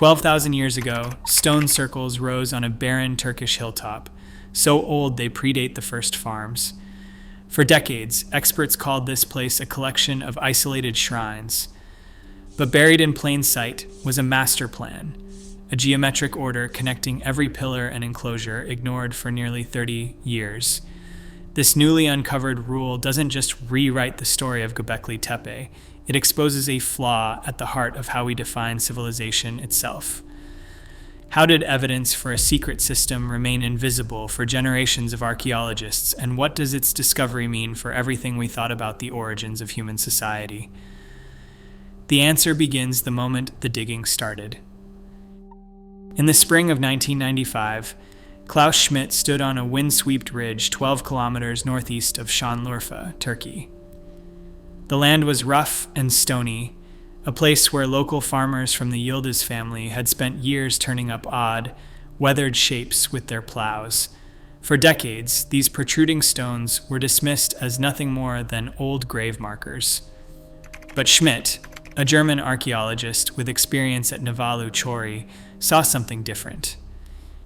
12,000 years ago, stone circles rose on a barren Turkish hilltop, so old they predate the first farms. For decades, experts called this place a collection of isolated shrines. But buried in plain sight was a master plan, a geometric order connecting every pillar and enclosure ignored for nearly 30 years. This newly uncovered rule doesn't just rewrite the story of Göbekli Tepe, it exposes a flaw at the heart of how we define civilization itself. How did evidence for a secret system remain invisible for generations of archaeologists, and what does its discovery mean for everything we thought about the origins of human society? The answer begins the moment the digging started. In the spring of 1995, Klaus Schmidt stood on a wind-swept ridge 12 kilometers northeast of Şanlıurfa, Turkey. The land was rough and stony, a place where local farmers from the Yildiz family had spent years turning up odd, weathered shapes with their plows. For decades, these protruding stones were dismissed as nothing more than old grave markers. But Schmidt, a German archaeologist with experience at Navalu Chori, saw something different.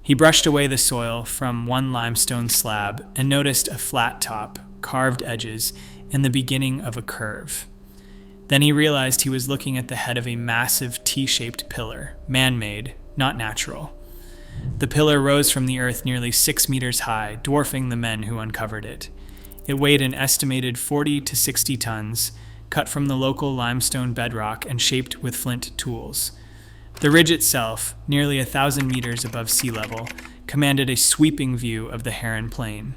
He brushed away the soil from one limestone slab and noticed a flat top, carved edges, and the beginning of a curve. Then he realized he was looking at the head of a massive T-shaped pillar, man-made, not natural. The pillar rose from the earth nearly 6 meters high, dwarfing the men who uncovered it. It weighed an estimated 40 to 60 tons, cut from the local limestone bedrock and shaped with flint tools. The ridge itself, nearly 1,000 meters above sea level, commanded a sweeping view of the Heron Plain.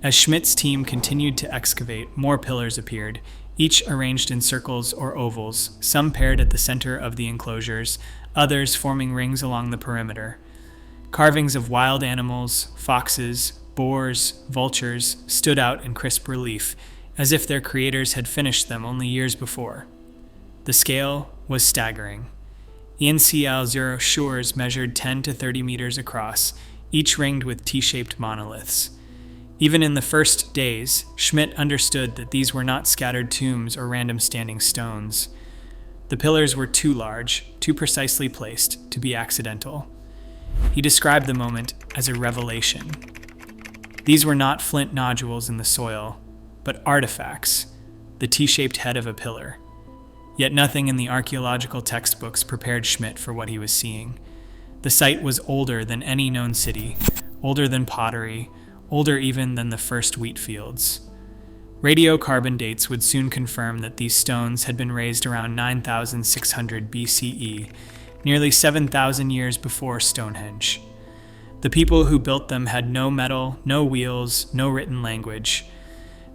As Schmidt's team continued to excavate, more pillars appeared, each arranged in circles or ovals, some paired at the center of the enclosures, others forming rings along the perimeter. Carvings of wild animals, foxes, boars, vultures, stood out in crisp relief, as if their creators had finished them only years before. The scale was staggering. Enclosure shores measured 10 to 30 meters across, each ringed with T-shaped monoliths. Even in the first days, Schmidt understood that these were not scattered tombs or random standing stones. The pillars were too large, too precisely placed, to be accidental. He described the moment as a revelation. These were not flint nodules in the soil, but artifacts, the T-shaped head of a pillar. Yet nothing in the archaeological textbooks prepared Schmidt for what he was seeing. The site was older than any known city, older than pottery, older even than the first wheat fields. Radiocarbon dates would soon confirm that these stones had been raised around 9,600 BCE, nearly 7,000 years before Stonehenge. The people who built them had no metal, no wheels, no written language.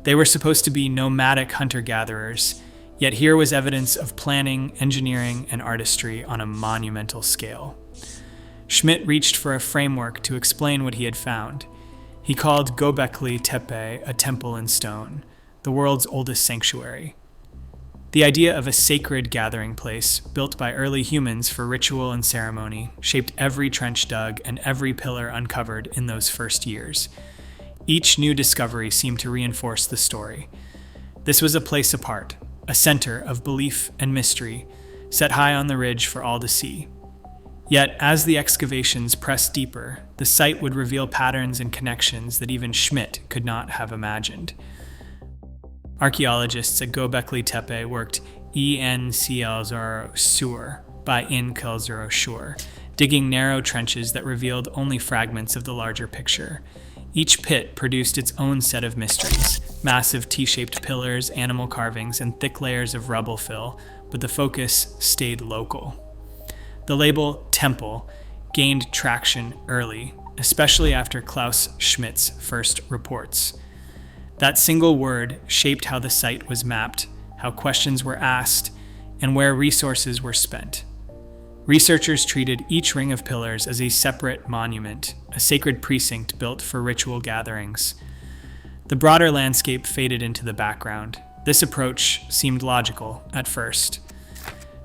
They were supposed to be nomadic hunter-gatherers, yet here was evidence of planning, engineering, and artistry on a monumental scale. Schmidt reached for a framework to explain what he had found. He called Göbekli Tepe a temple in stone, the world's oldest sanctuary. The idea of a sacred gathering place, built by early humans for ritual and ceremony, shaped every trench dug and every pillar uncovered in those first years. Each new discovery seemed to reinforce the story. This was a place apart, a center of belief and mystery, set high on the ridge for all to see. Yet, as the excavations pressed deeper, the site would reveal patterns and connections that even Schmidt could not have imagined. Archaeologists at Göbekli Tepe worked enclosure by enclosure, digging narrow trenches that revealed only fragments of the larger picture. Each pit produced its own set of mysteries, massive T-shaped pillars, animal carvings, and thick layers of rubble fill, but the focus stayed local. The label temple gained traction early, especially after Klaus Schmidt's first reports. That single word shaped how the site was mapped, how questions were asked, and where resources were spent. Researchers treated each ring of pillars as a separate monument, a sacred precinct built for ritual gatherings. The broader landscape faded into the background. This approach seemed logical at first.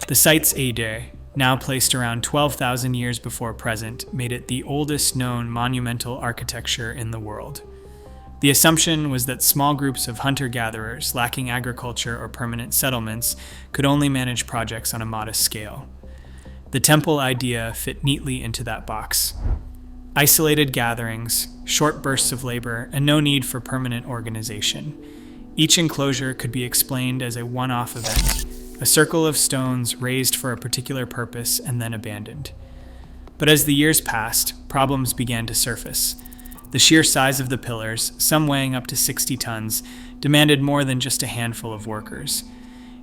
The site's age, now placed around 12,000 years before present, made it the oldest known monumental architecture in the world. The assumption was that small groups of hunter-gatherers lacking agriculture or permanent settlements could only manage projects on a modest scale. The temple idea fit neatly into that box. Isolated gatherings, short bursts of labor, and no need for permanent organization. Each enclosure could be explained as a one-off event, a circle of stones raised for a particular purpose and then abandoned. But as the years passed, problems began to surface. The sheer size of the pillars, some weighing up to 60 tons, demanded more than just a handful of workers.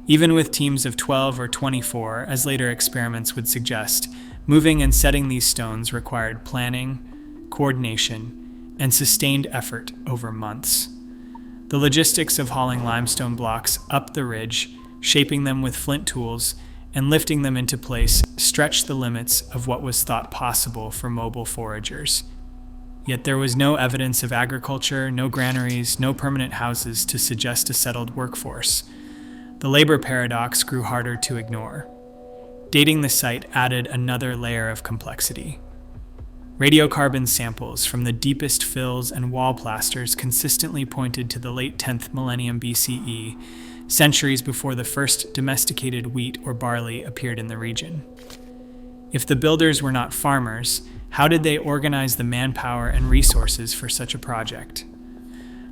Even with teams of 12 or 24, as later experiments would suggest, moving and setting these stones required planning, coordination, and sustained effort over months. The logistics of hauling limestone blocks up the ridge, shaping them with flint tools, and lifting them into place stretched the limits of what was thought possible for mobile foragers. Yet there was no evidence of agriculture, no granaries, no permanent houses to suggest a settled workforce. The labor paradox grew harder to ignore. Dating the site added another layer of complexity. Radiocarbon samples from the deepest fills and wall plasters consistently pointed to the late 10th millennium BCE, centuries before the first domesticated wheat or barley appeared in the region. If the builders were not farmers, how did they organize the manpower and resources for such a project?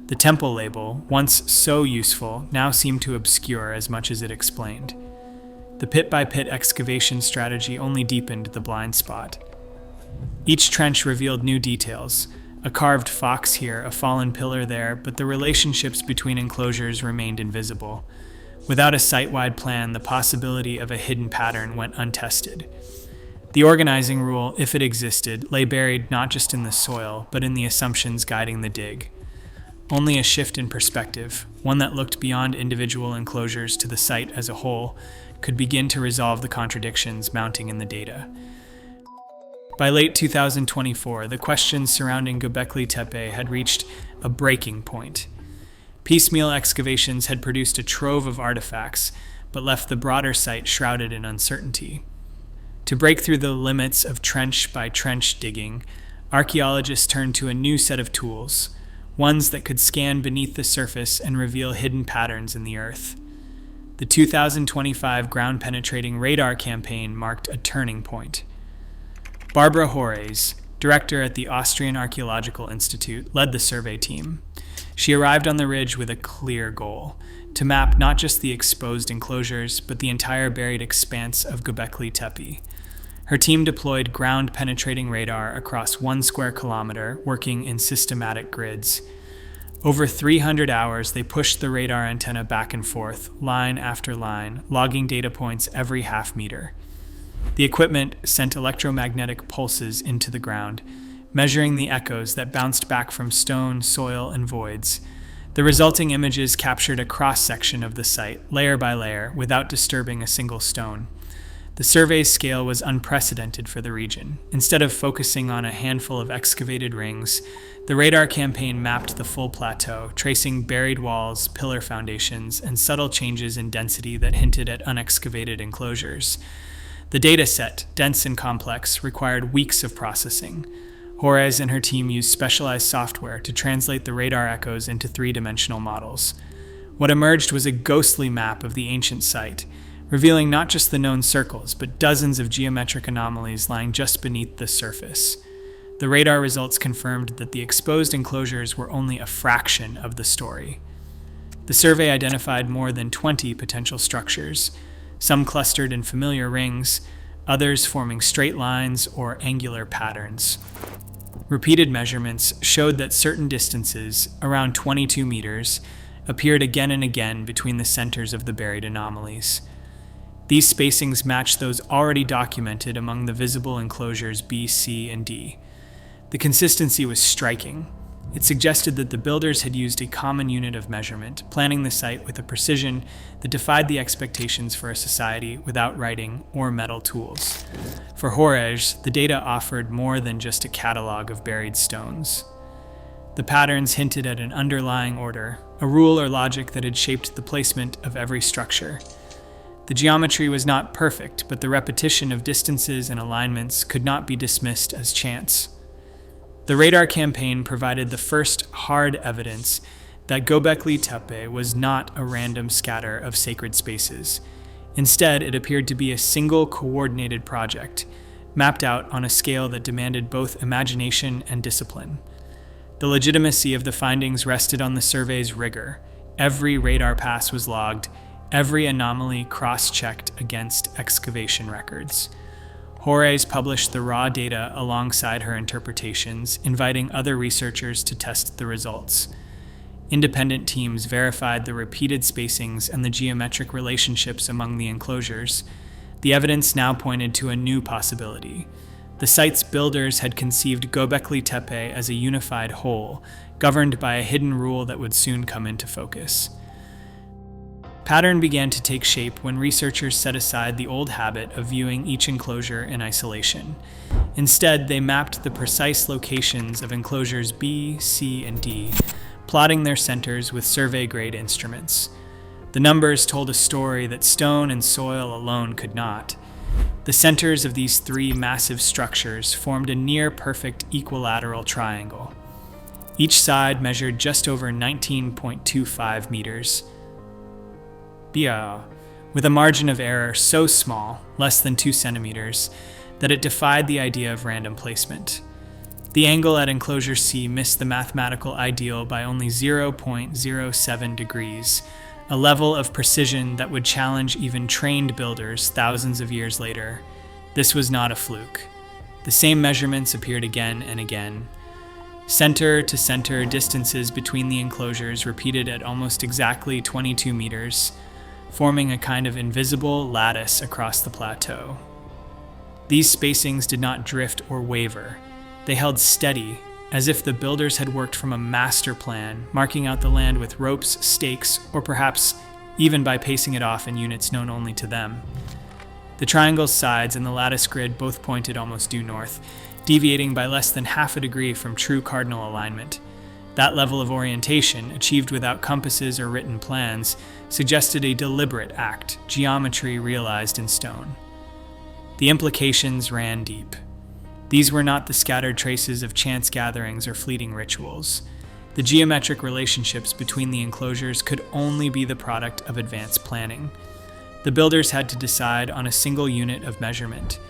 The temple label, once so useful, now seemed to obscure as much as it explained. The pit-by-pit excavation strategy only deepened the blind spot. Each trench revealed new details, a carved fox here, a fallen pillar there, but the relationships between enclosures remained invisible. Without a site-wide plan, the possibility of a hidden pattern went untested. The organizing rule, if it existed, lay buried not just in the soil, but in the assumptions guiding the dig. Only a shift in perspective, one that looked beyond individual enclosures to the site as a whole, could begin to resolve the contradictions mounting in the data. By late 2024, the questions surrounding Göbekli Tepe had reached a breaking point. Piecemeal excavations had produced a trove of artifacts, but left the broader site shrouded in uncertainty. To break through the limits of trench-by-trench digging, archaeologists turned to a new set of tools, ones that could scan beneath the surface and reveal hidden patterns in the earth. The 2025 ground-penetrating radar campaign marked a turning point. Barbara Horace, director at the Austrian Archaeological Institute, led the survey team. She arrived on the ridge with a clear goal: to map not just the exposed enclosures, but the entire buried expanse of Göbekli Tepe. Her team deployed ground-penetrating radar across 1 square kilometer, working in systematic grids. Over 300 hours, they pushed the radar antenna back and forth, line after line, logging data points every half meter. The equipment sent electromagnetic pulses into the ground, measuring the echoes that bounced back from stone, soil, and voids. The resulting images captured a cross-section of the site, layer by layer, without disturbing a single stone. The survey's scale was unprecedented for the region. Instead of focusing on a handful of excavated rings, the radar campaign mapped the full plateau, tracing buried walls, pillar foundations, and subtle changes in density that hinted at unexcavated enclosures. The data set, dense and complex, required weeks of processing. Horace and her team used specialized software to translate the radar echoes into three-dimensional models. What emerged was a ghostly map of the ancient site, revealing not just the known circles, but dozens of geometric anomalies lying just beneath the surface. The radar results confirmed that the exposed enclosures were only a fraction of the story. The survey identified more than 20 potential structures, some clustered in familiar rings, others forming straight lines or angular patterns. Repeated measurements showed that certain distances, around 22 meters, appeared again and again between the centers of the buried anomalies. These spacings matched those already documented among the visible enclosures B, C, and D. The consistency was striking. It suggested that the builders had used a common unit of measurement, planning the site with a precision that defied the expectations for a society without writing or metal tools. For Horace, the data offered more than just a catalog of buried stones. The patterns hinted at an underlying order, a rule or logic that had shaped the placement of every structure. The geometry was not perfect, but the repetition of distances and alignments could not be dismissed as chance. The radar campaign provided the first hard evidence that Göbekli Tepe was not a random scatter of sacred spaces. Instead, it appeared to be a single coordinated project, mapped out on a scale that demanded both imagination and discipline. The legitimacy of the findings rested on the survey's rigor. Every radar pass was logged, every anomaly cross-checked against excavation records. Horace published the raw data alongside her interpretations, inviting other researchers to test the results. Independent teams verified the repeated spacings and the geometric relationships among the enclosures. The evidence now pointed to a new possibility. The site's builders had conceived Göbekli Tepe as a unified whole, governed by a hidden rule that would soon come into focus. Pattern began to take shape when researchers set aside the old habit of viewing each enclosure in isolation. Instead, they mapped the precise locations of enclosures B, C, and D, plotting their centers with survey-grade instruments. The numbers told a story that stone and soil alone could not. The centers of these three massive structures formed a near-perfect equilateral triangle. Each side measured just over 19.25 meters, with a margin of error so small, less than 2 centimeters, that it defied the idea of random placement. The angle at enclosure C missed the mathematical ideal by only 0.07 degrees, a level of precision that would challenge even trained builders thousands of years later. This was not a fluke. The same measurements appeared again and again. Center to center distances between the enclosures repeated at almost exactly 22 meters, forming a kind of invisible lattice across the plateau. These spacings did not drift or waver. They held steady, as if the builders had worked from a master plan, marking out the land with ropes, stakes, or perhaps even by pacing it off in units known only to them. The triangle's sides and the lattice grid both pointed almost due north, deviating by less than half a degree from true cardinal alignment. That level of orientation, achieved without compasses or written plans, suggested a deliberate act, geometry realized in stone. The implications ran deep. These were not the scattered traces of chance gatherings or fleeting rituals. The geometric relationships between the enclosures could only be the product of advanced planning. The builders had to decide on a single unit of measurement,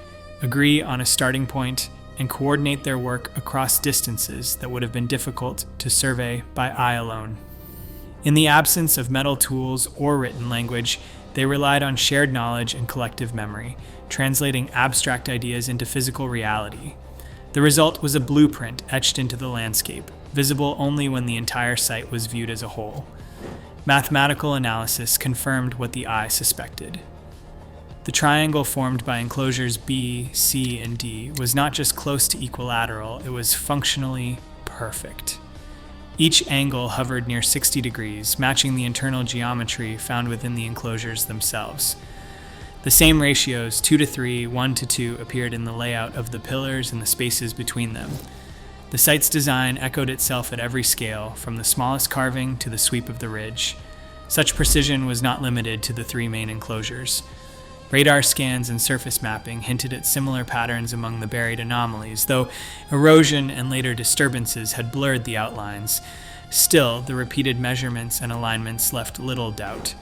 agree on a starting point, and coordinate their work across distances that would have been difficult to survey by eye alone. In the absence of metal tools or written language, they relied on shared knowledge and collective memory, translating abstract ideas into physical reality. The result was a blueprint etched into the landscape, visible only when the entire site was viewed as a whole. Mathematical analysis confirmed what the eye suspected. The triangle formed by enclosures B, C, and D was not just close to equilateral, it was functionally perfect. Each angle hovered near 60 degrees, matching the internal geometry found within the enclosures themselves. The same ratios, 2 to 3, 1 to 2, appeared in the layout of the pillars and the spaces between them. The site's design echoed itself at every scale, from the smallest carving to the sweep of the ridge. Such precision was not limited to the three main enclosures. Radar scans and surface mapping hinted at similar patterns among the buried anomalies, though erosion and later disturbances had blurred the outlines. Still, the repeated measurements and alignments left little doubt.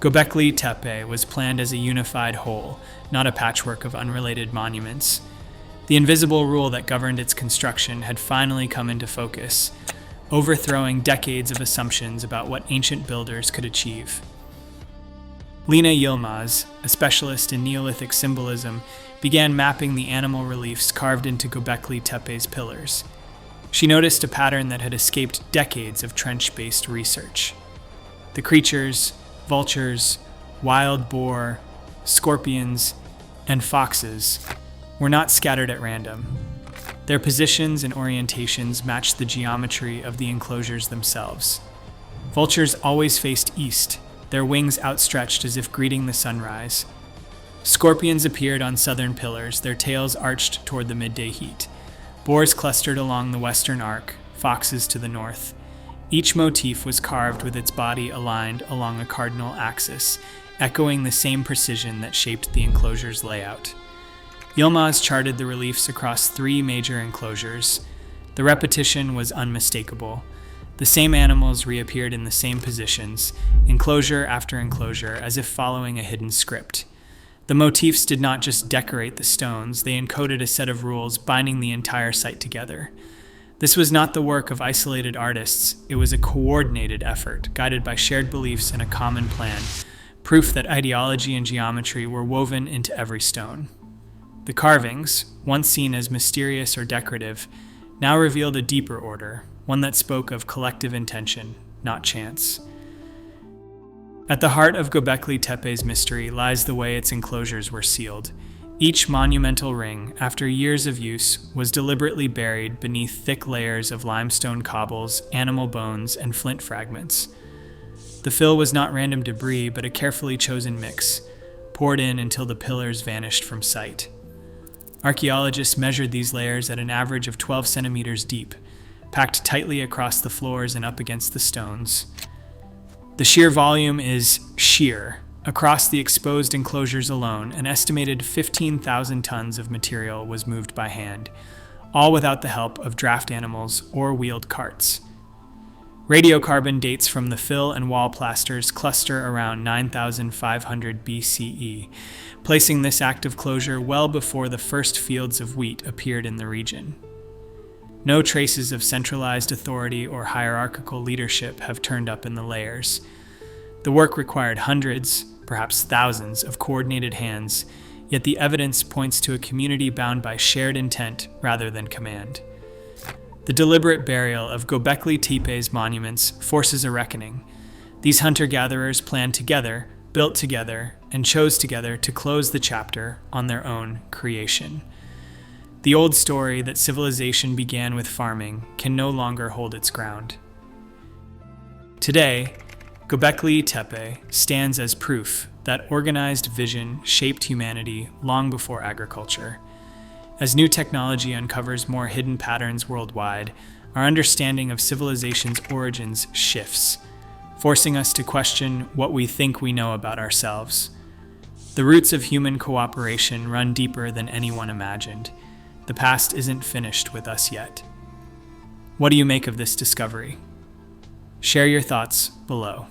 Göbekli Tepe was planned as a unified whole, not a patchwork of unrelated monuments. The invisible rule that governed its construction had finally come into focus, overthrowing decades of assumptions about what ancient builders could achieve. Lina Yilmaz, a specialist in Neolithic symbolism, began mapping the animal reliefs carved into Göbekli Tepe's pillars. She noticed a pattern that had escaped decades of trench-based research. The creatures, vultures, wild boar, scorpions, and foxes, were not scattered at random. Their positions and orientations matched the geometry of the enclosures themselves. Vultures always faced east, their wings outstretched as if greeting the sunrise. Scorpions appeared on southern pillars, their tails arched toward the midday heat. Boars clustered along the western arc, foxes to the north. Each motif was carved with its body aligned along a cardinal axis, echoing the same precision that shaped the enclosure's layout. Yilmaz charted the reliefs across three major enclosures. The repetition was unmistakable. The same animals reappeared in the same positions, enclosure after enclosure, as if following a hidden script. The motifs did not just decorate the stones, they encoded a set of rules binding the entire site together. This was not the work of isolated artists, it was a coordinated effort, guided by shared beliefs and a common plan, proof that ideology and geometry were woven into every stone. The carvings, once seen as mysterious or decorative, now revealed a deeper order, one that spoke of collective intention, not chance. At the heart of Göbekli Tepe's mystery lies the way its enclosures were sealed. Each monumental ring, after years of use, was deliberately buried beneath thick layers of limestone cobbles, animal bones, and flint fragments. The fill was not random debris, but a carefully chosen mix, poured in until the pillars vanished from sight. Archaeologists measured these layers at an average of 12 centimeters deep, packed tightly across the floors and up against the stones. The sheer volume is sheer. Across the exposed enclosures alone, an estimated 15,000 tons of material was moved by hand, all without the help of draft animals or wheeled carts. Radiocarbon dates from the fill and wall plasters cluster around 9,500 BCE, placing this act of closure well before the first fields of wheat appeared in the region. No traces of centralized authority or hierarchical leadership have turned up in the layers. The work required hundreds, perhaps thousands, of coordinated hands, yet the evidence points to a community bound by shared intent rather than command. The deliberate burial of Göbekli Tepe's monuments forces a reckoning. These hunter-gatherers planned together, built together, and chose together to close the chapter on their own creation. The old story that civilization began with farming can no longer hold its ground. Today, Göbekli Tepe stands as proof that organized vision shaped humanity long before agriculture. As new technology uncovers more hidden patterns worldwide, our understanding of civilization's origins shifts, forcing us to question what we think we know about ourselves. The roots of human cooperation run deeper than anyone imagined. The past isn't finished with us yet. What do you make of this discovery? Share your thoughts below.